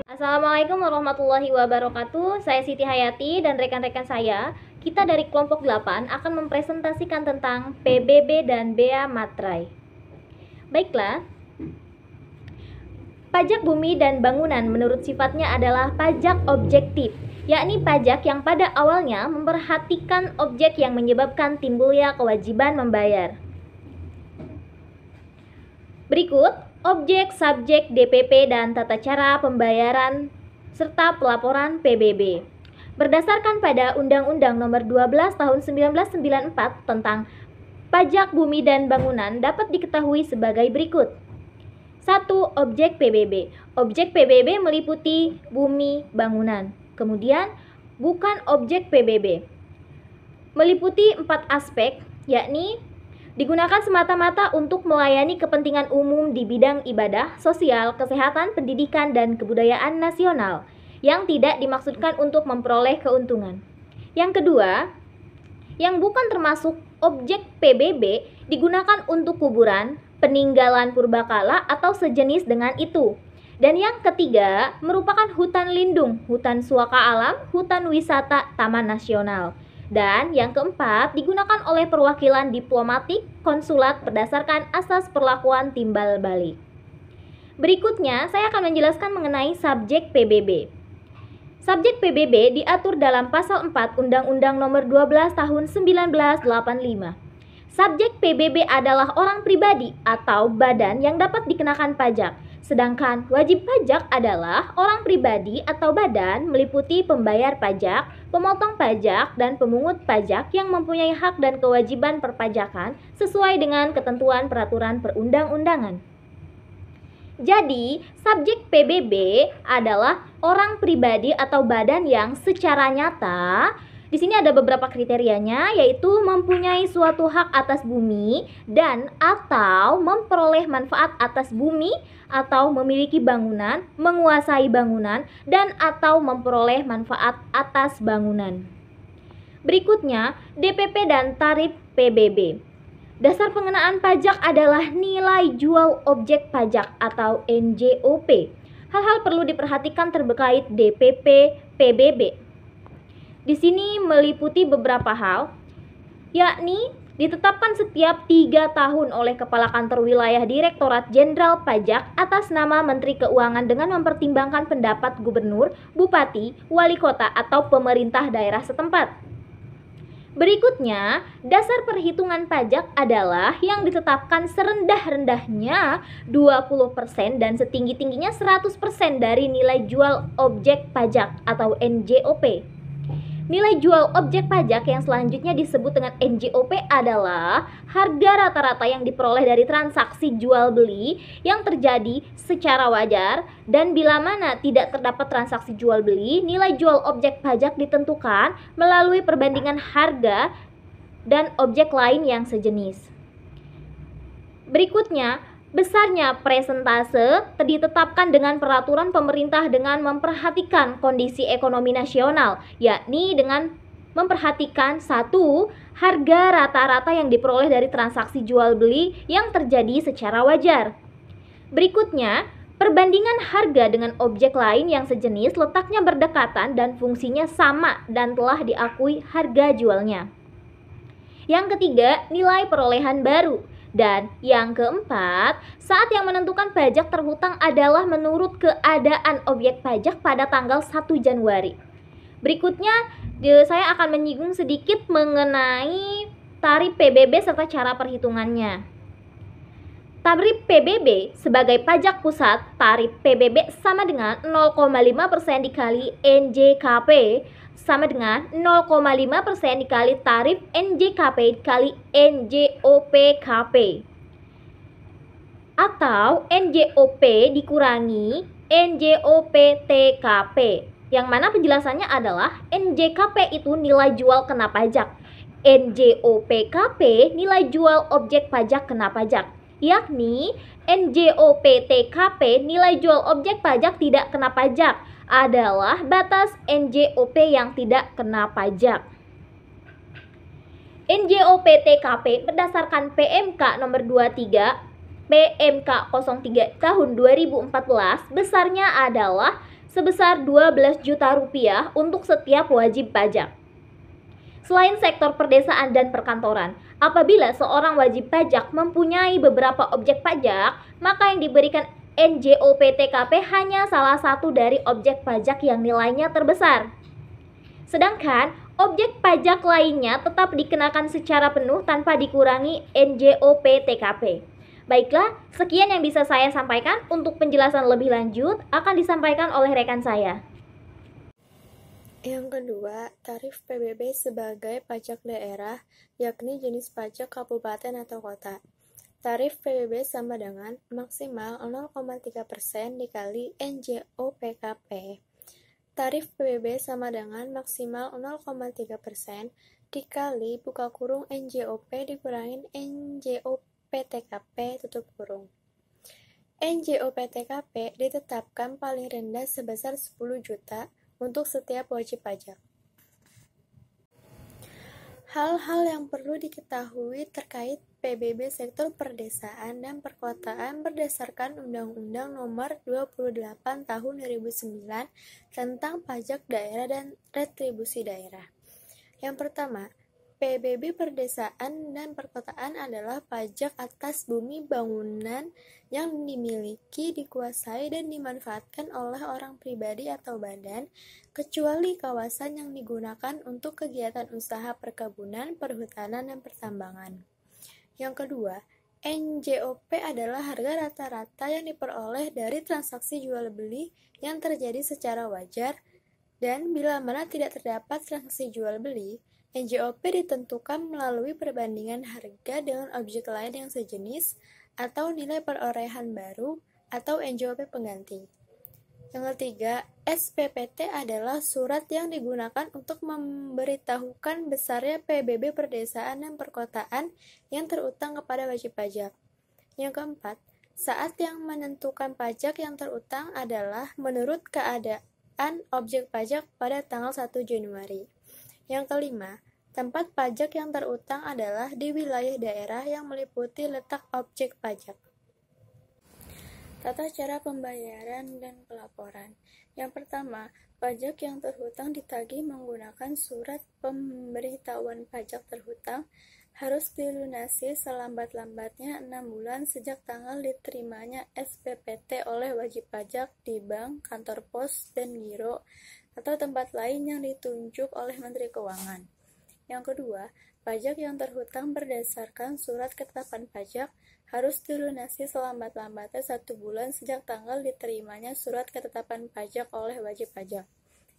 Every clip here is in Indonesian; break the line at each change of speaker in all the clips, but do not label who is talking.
Assalamualaikum warahmatullahi wabarakatuh. Saya Siti Hayati dan rekan-rekan saya, kita dari kelompok 8 akan mempresentasikan tentang PBB dan Bea Materai. Baiklah, pajak bumi dan bangunan menurut sifatnya adalah pajak objektif, yakni pajak yang pada awalnya memperhatikan objek yang menyebabkan timbulnya kewajiban membayar. Berikut objek, subjek, DPP, dan tata cara pembayaran serta pelaporan PBB. Berdasarkan pada Undang-Undang Nomor 12 Tahun 1994 tentang Pajak Bumi dan Bangunan dapat diketahui sebagai berikut. 1. Objek PBB. Objek PBB meliputi bumi, bangunan. Kemudian, bukan objek PBB. Meliputi 4 aspek, yakni digunakan semata-mata untuk melayani kepentingan umum di bidang ibadah, sosial, kesehatan, pendidikan, dan kebudayaan nasional yang tidak dimaksudkan untuk memperoleh keuntungan. Yang kedua, yang bukan termasuk objek PBB digunakan untuk kuburan, peninggalan purbakala, atau sejenis dengan itu. Dan yang ketiga, merupakan hutan lindung, hutan suaka alam, hutan wisata, taman nasional. Dan yang keempat, digunakan oleh perwakilan diplomatik, konsulat berdasarkan asas perlakuan timbal balik. Berikutnya, saya akan menjelaskan mengenai subjek PBB. Subjek PBB diatur dalam pasal 4 Undang-Undang Nomor 12 Tahun 1985. Subjek PBB adalah orang pribadi atau badan yang dapat dikenakan pajak. Sedangkan wajib pajak adalah orang pribadi atau badan meliputi pembayar pajak, pemotong pajak, dan pemungut pajak yang mempunyai hak dan kewajiban perpajakan sesuai dengan ketentuan peraturan perundang-undangan. Jadi, subjek PBB adalah orang pribadi atau badan yang secara nyata, di sini ada beberapa kriterianya, yaitu mempunyai suatu hak atas bumi dan atau memperoleh manfaat atas bumi atau memiliki bangunan, menguasai bangunan, dan atau memperoleh manfaat atas bangunan. Berikutnya, DPP dan tarif PBB. Dasar pengenaan pajak adalah nilai jual objek pajak atau NJOP. Hal-hal perlu diperhatikan terkait DPP PBB. Di sini meliputi beberapa hal, yakni ditetapkan setiap 3 tahun oleh Kepala Kantor Wilayah Direktorat Jenderal Pajak atas nama Menteri Keuangan dengan mempertimbangkan pendapat gubernur, bupati, wali kota, atau pemerintah daerah setempat. Berikutnya, dasar perhitungan pajak adalah yang ditetapkan serendah-rendahnya 20% dan setinggi-tingginya 100% dari nilai jual objek pajak atau NJOP. Nilai jual objek pajak yang selanjutnya disebut dengan NJOP adalah harga rata-rata yang diperoleh dari transaksi jual beli yang terjadi secara wajar, dan bila mana tidak terdapat transaksi jual beli, nilai jual objek pajak ditentukan melalui perbandingan harga dan objek lain yang sejenis. Berikutnya, besarnya presentase ditetapkan dengan peraturan pemerintah dengan memperhatikan kondisi ekonomi nasional, yakni dengan memperhatikan 1. Harga rata-rata yang diperoleh dari transaksi jual beli yang terjadi secara wajar. Berikutnya, perbandingan harga dengan objek lain yang sejenis, letaknya berdekatan dan fungsinya sama dan telah diakui harga jualnya. Yang ketiga, nilai perolehan baru. Dan yang keempat, saat yang menentukan pajak terhutang adalah menurut keadaan objek pajak pada tanggal 1 Januari. Berikutnya, saya akan menyinggung sedikit mengenai tarif PBB serta cara perhitungannya. Tarif PBB sebagai pajak pusat, tarif PBB sama dengan 0,5% dikali NJKP sama dengan 0,5% dikali tarif NJKP dikali NJOPKP, atau NJOP dikurangi NJOPTKP, yang mana penjelasannya adalah NJKP itu nilai jual kena pajak, NJOPKP nilai jual objek pajak kena pajak, yakni NJOPTKP nilai jual objek pajak tidak kena pajak adalah batas NJOP yang tidak kena pajak. NJOP TKP berdasarkan PMK nomor 23 PMK 03 tahun 2014 besarnya adalah sebesar 12 juta rupiah untuk setiap wajib pajak. Selain sektor perdesaan dan perkantoran, apabila seorang wajib pajak mempunyai beberapa objek pajak, maka yang diberikan NJOP TKP hanya salah satu dari objek pajak yang nilainya terbesar. Sedangkan objek pajak lainnya tetap dikenakan secara penuh tanpa dikurangi NJOP TKP. Baiklah, sekian yang bisa saya sampaikan. Untuk penjelasan lebih lanjut akan disampaikan oleh rekan saya.
Yang kedua, tarif PBB sebagai pajak daerah, yakni jenis pajak kabupaten atau kota. Tarif PBB sama dengan maksimal 0,3% dikali NJOPKP. Tarif PBB sama dengan maksimal 0,3% dikali buka kurung NJOP dikurangin NJOPTKP tutup kurung. NJOPTKP ditetapkan paling rendah sebesar 10 juta untuk setiap wajib pajak. Hal-hal yang perlu diketahui terkait PBB sektor perdesaan dan perkotaan berdasarkan Undang-Undang Nomor 28 Tahun 2009 tentang Pajak Daerah dan Retribusi Daerah. Yang pertama, PBB perdesaan dan perkotaan adalah pajak atas bumi bangunan yang dimiliki, dikuasai, dan dimanfaatkan oleh orang pribadi atau badan, kecuali kawasan yang digunakan untuk kegiatan usaha perkebunan, perhutanan, dan pertambangan. Yang kedua, NJOP adalah harga rata-rata yang diperoleh dari transaksi jual-beli yang terjadi secara wajar, dan bila mana tidak terdapat transaksi jual-beli, NJOP ditentukan melalui perbandingan harga dengan objek lain yang sejenis atau nilai perolehan baru atau NJOP pengganti. Yang ketiga, SPPT adalah surat yang digunakan untuk memberitahukan besarnya PBB perdesaan dan perkotaan yang terutang kepada wajib pajak. Yang keempat, saat yang menentukan pajak yang terutang adalah menurut keadaan objek pajak pada tanggal 1 Januari. Yang kelima, tempat pajak yang terutang adalah di wilayah daerah yang meliputi letak objek pajak. Tata cara pembayaran dan pelaporan. Yang pertama, pajak yang terhutang ditagih menggunakan surat pemberitahuan pajak terhutang harus dilunasi selambat-lambatnya 6 bulan sejak tanggal diterimanya SPPT oleh wajib pajak di bank, kantor pos, dan giro, atau tempat lain yang ditunjuk oleh Menteri Keuangan. Yang kedua, pajak yang terhutang berdasarkan surat ketetapan pajak harus dilunasi selambat-lambatnya 1 bulan sejak tanggal diterimanya surat ketetapan pajak oleh wajib pajak.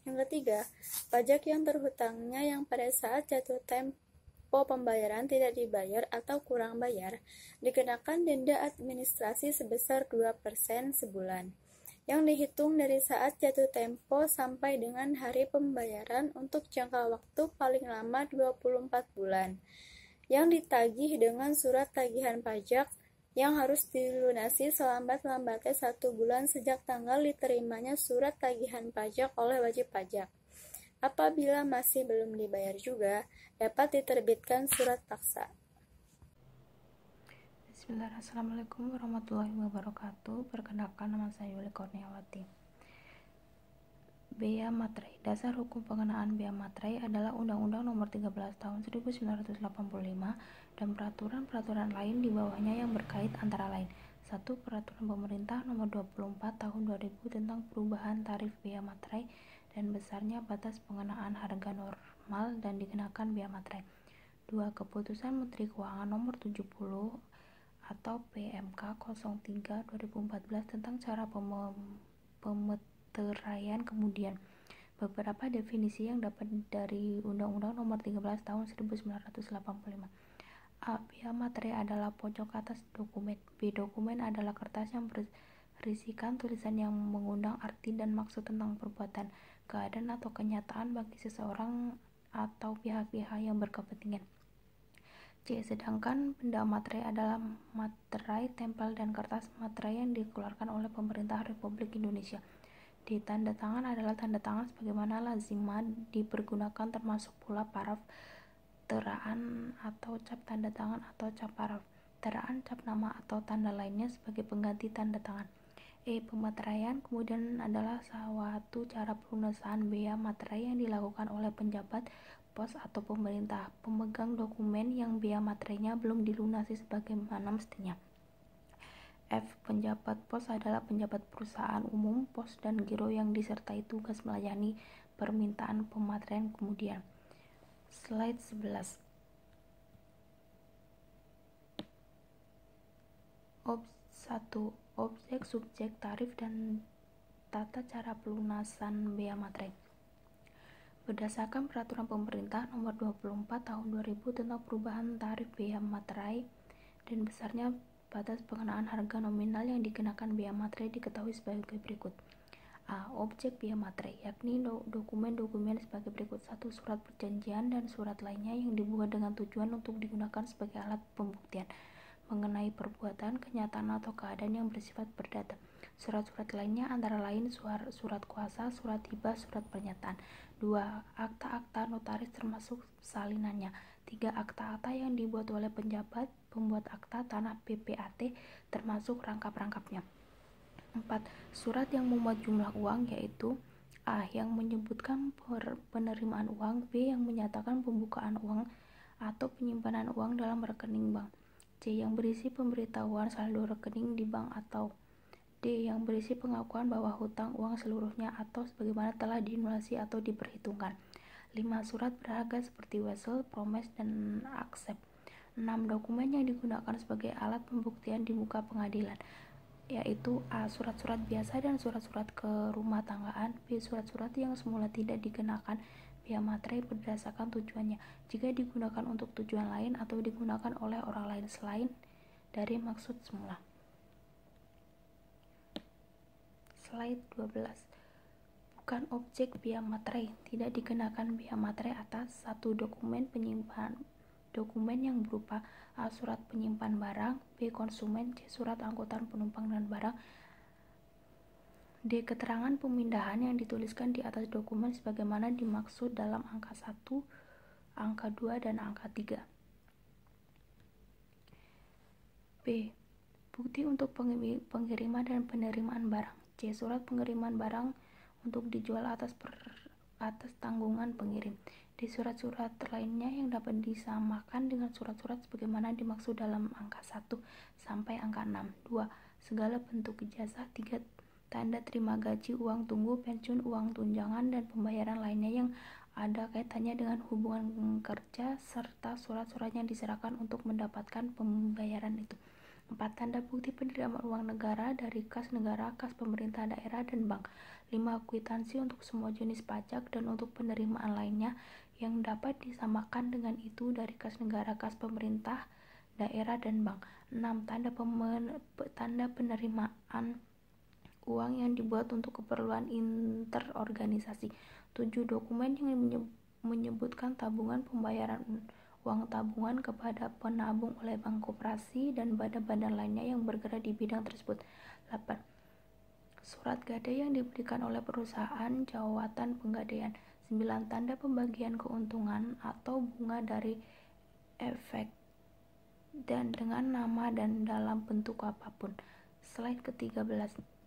Yang ketiga, pajak yang terhutangnya yang pada saat jatuh tempo pembayaran tidak dibayar atau kurang bayar, dikenakan denda administrasi sebesar 2% sebulan, yang dihitung dari saat jatuh tempo sampai dengan hari pembayaran untuk jangka waktu paling lama 24 bulan, yang ditagih dengan surat tagihan pajak yang harus dilunasi selambat-lambatnya 1 bulan sejak tanggal diterimanya surat tagihan pajak oleh wajib pajak. Apabila masih belum dibayar juga, dapat diterbitkan surat paksa.
Bismillahirrahmanirrahim. Assalamualaikum warahmatullahi wabarakatuh. Perkenalkan, nama saya Yuli Kurniawati. Bea Materai. Dasar hukum pengenaan bea materai adalah Undang-Undang Nomor 13 Tahun 1985 dan peraturan-peraturan lain di bawahnya yang berkait antara lain. 1. Peraturan Pemerintah Nomor 24 Tahun 2000 tentang perubahan tarif bea materai dan besarnya batas pengenaan harga normal dan dikenakan bea materai. 2. Keputusan Menteri Keuangan Nomor 70 atau PMK 03 2014 tentang cara pemeteraian. Kemudian beberapa definisi yang dapat dari Undang-Undang Nomor 13 Tahun 1985. A. Bea materai adalah pojok atas dokumen. B. Dokumen adalah kertas yang berisikan tulisan yang mengundang arti dan maksud tentang perbuatan, keadaan atau kenyataan bagi seseorang atau pihak-pihak yang berkepentingan. C. Sedangkan benda materai adalah materai, tempel, dan kertas materai yang dikeluarkan oleh Pemerintah Republik Indonesia. D. Tanda tangan adalah tanda tangan sebagaimana lazimah dipergunakan termasuk pula paraf, teraan atau cap tanda tangan atau cap paraf. pemeteraan cap nama atau tanda lainnya sebagai pengganti tanda tangan. Pemeteraian kemudian adalah suatu cara pelunasan bea materai yang dilakukan oleh penjabat pos atau pemerintah pemegang dokumen yang bea materainya belum dilunasi sebagaimana mestinya. Penjabat pos adalah penjabat perusahaan umum, pos dan giro yang disertai tugas melayani permintaan pemateraian kemudian. Slide 11. 1. Objek, subjek, tarif, dan tata cara pelunasan bea materai. Berdasarkan Peraturan Pemerintah Nomor 24 Tahun 2000 tentang perubahan tarif bea materai dan besarnya batas pengenaan harga nominal yang dikenakan bea materai diketahui sebagai berikut. Objek bea materai, yakni dokumen-dokumen sebagai berikut. 1. Surat perjanjian dan surat lainnya yang dibuat dengan tujuan untuk digunakan sebagai alat pembuktian mengenai perbuatan, kenyataan, atau keadaan yang bersifat perdata. Surat-surat lainnya antara lain surat kuasa, surat hibah, surat pernyataan. 2. Akta-akta notaris termasuk salinannya. 3. Akta-akta yang dibuat oleh penjabat pembuat akta tanah PPAT termasuk rangkap-rangkapnya. 4. Surat yang memuat jumlah uang, yaitu A. Yang menyebutkan penerimaan uang, B. Yang menyatakan pembukaan uang atau penyimpanan uang dalam rekening bank, C. Yang berisi pemberitahuan saldo rekening di bank, atau D. Yang berisi pengakuan bahwa hutang uang seluruhnya atau sebagaimana telah dilunasi atau diperhitungkan. 5. Surat berharga seperti wesel, promes, dan accept. 6. Dokumen yang digunakan sebagai alat pembuktian di muka pengadilan, yaitu A. Surat-surat biasa dan surat-surat kerumah tanggaan, B. Surat-surat yang semula tidak dikenakan bea materai berdasarkan tujuannya jika digunakan untuk tujuan lain atau digunakan oleh orang lain selain dari maksud semula. Slide 12. Bukan objek bea materai. Tidak dikenakan bea materai atas 1. Dokumen yang berupa A. Surat penyimpan barang, B. Konsumen, C. Surat angkutan penumpang dan barang, D. Keterangan pemindahan yang dituliskan di atas dokumen sebagaimana dimaksud dalam angka 1, angka 2, dan angka 3. B. Bukti untuk pengiriman dan penerimaan barang. C. Surat pengiriman barang untuk dijual atas tanggungan pengirim. D. Surat-surat lainnya yang dapat disamakan dengan surat-surat sebagaimana dimaksud dalam angka 1 sampai angka 6. 2. Segala bentuk ijazah. 3. Tanda terima gaji, uang tunggu, pensiun, uang tunjangan, dan pembayaran lainnya yang ada kaitannya dengan hubungan kerja, serta surat-surat yang diserahkan untuk mendapatkan pembayaran itu. 4. Tanda bukti penerimaan uang negara dari kas negara, kas pemerintah daerah, dan bank. 5. Kwitansi untuk semua jenis pajak dan untuk penerimaan lainnya yang dapat disamakan dengan itu dari kas negara, kas pemerintah daerah, dan bank. 6. Tanda penerimaan uang yang dibuat untuk keperluan interorganisasi. 7. Dokumen yang menyebutkan tabungan pembayaran uang tabungan kepada penabung oleh bank koperasi dan badan-badan lainnya yang bergerak di bidang tersebut. 8. Surat gadai yang diberikan oleh perusahaan jawatan penggadaian. 9. Tanda pembagian keuntungan atau bunga dari efek dan dengan nama dan dalam bentuk apapun. Slide ke-13.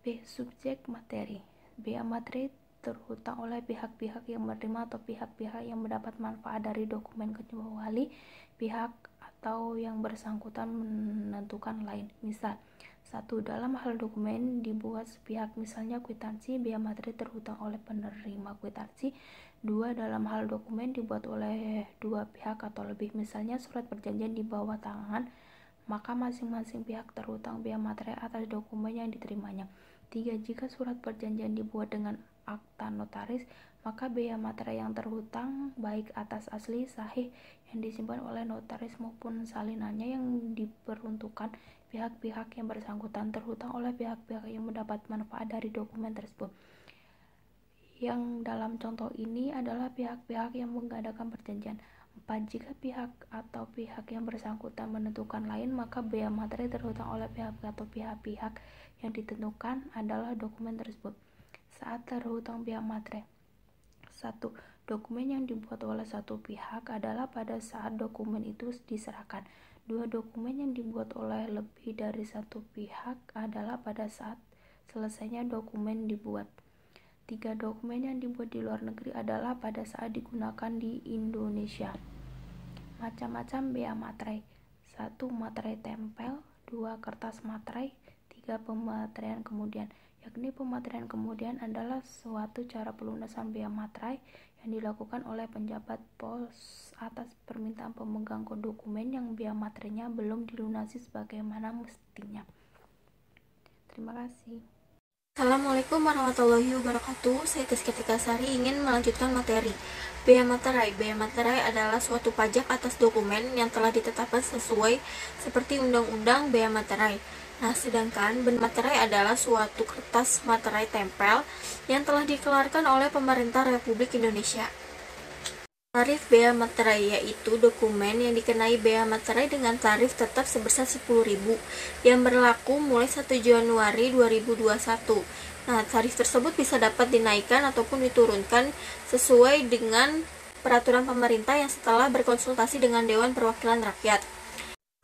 B. Subjek materi. Bea materai terhutang oleh pihak-pihak yang menerima atau pihak-pihak yang mendapat manfaat dari dokumen kecuali pihak atau yang bersangkutan menentukan lain. Misal, 1. Dalam hal dokumen dibuat sepihak, misalnya kwitansi, bea materai terhutang oleh penerima kwitansi. 2. Dalam hal dokumen dibuat oleh dua pihak atau lebih, misalnya surat perjanjian di bawah tangan, maka masing-masing pihak terhutang bea materai atas dokumen yang diterimanya. 3. Jika surat perjanjian dibuat dengan akta notaris, maka bea materai yang terhutang baik atas asli sahih yang disimpan oleh notaris maupun salinannya yang diperuntukkan pihak-pihak yang bersangkutan terhutang oleh pihak-pihak yang mendapat manfaat dari dokumen tersebut. Yang dalam contoh ini adalah pihak-pihak yang mengadakan perjanjian. 4. Jika pihak atau pihak yang bersangkutan menentukan lain, maka bea materai terhutang oleh pihak atau pihak-pihak yang ditentukan adalah dokumen tersebut. Saat terhutang bea materai. 1. Dokumen yang dibuat oleh satu pihak adalah pada saat dokumen itu diserahkan. 2 dokumen yang dibuat oleh lebih dari satu pihak adalah pada saat selesainya dokumen dibuat. 3 dokumen yang dibuat di luar negeri adalah pada saat digunakan di Indonesia. Macam-macam bea materai. 1. Materai tempel, 2. Kertas materai, 3. Pemateraian kemudian. Yakni pemateraian kemudian adalah suatu cara pelunasan bea materai yang dilakukan oleh penjabat pos atas permintaan pemegang dokumen yang bea materainya belum dilunasi sebagaimana mestinya. Terima kasih.
Assalamualaikum warahmatullahi wabarakatuh. Saya Ketika Sari ingin melanjutkan materi. Bea materai. Bea materai adalah suatu pajak atas dokumen yang telah ditetapkan sesuai seperti Undang-Undang Bea Materai. Nah, sedangkan benda materai adalah suatu kertas materai tempel yang telah dikeluarkan oleh pemerintah Republik Indonesia. Tarif bea materai yaitu dokumen yang dikenai bea materai dengan tarif tetap sebesar 10.000 yang berlaku mulai 1 Januari 2021. Nah, tarif tersebut bisa dapat dinaikkan ataupun diturunkan sesuai dengan peraturan pemerintah yang setelah berkonsultasi dengan Dewan Perwakilan Rakyat.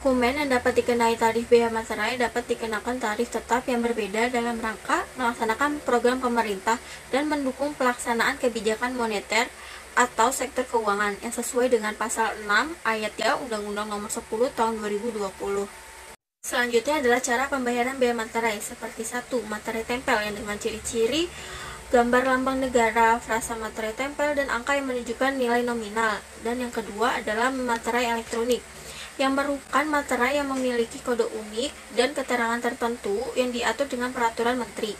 Dokumen yang dapat dikenai tarif bea materai dapat dikenakan tarif tetap yang berbeda dalam rangka melaksanakan program pemerintah dan mendukung pelaksanaan kebijakan moneter atau sektor keuangan yang sesuai dengan pasal 6 ayat 3 Undang-Undang Nomor 10 Tahun 2020. Selanjutnya adalah cara pembayaran bea materai seperti 1. Materai tempel yang dengan ciri-ciri gambar lambang negara, frasa materai tempel, dan angka yang menunjukkan nilai nominal. Dan yang kedua adalah materai elektronik yang merupakan materai yang memiliki kode unik dan keterangan tertentu yang diatur dengan peraturan menteri.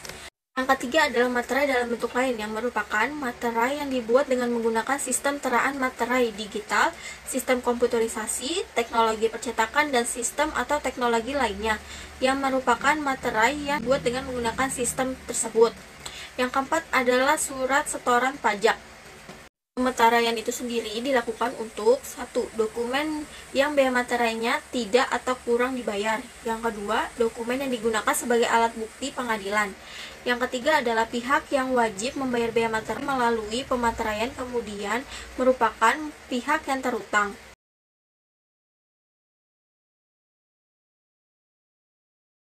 Yang ketiga adalah materai dalam bentuk lain yang merupakan materai yang dibuat dengan menggunakan sistem teraan materai digital, sistem komputerisasi, teknologi percetakan, dan sistem atau teknologi lainnya yang merupakan materai yang dibuat dengan menggunakan sistem tersebut. Yang keempat adalah surat setoran pajak. Pemeteraian itu sendiri dilakukan untuk 1. Dokumen yang bea materainya tidak atau kurang dibayar. Yang kedua, dokumen yang digunakan sebagai alat bukti pengadilan. Yang ketiga adalah pihak yang wajib membayar bea materai melalui pemateraian kemudian merupakan pihak yang terutang.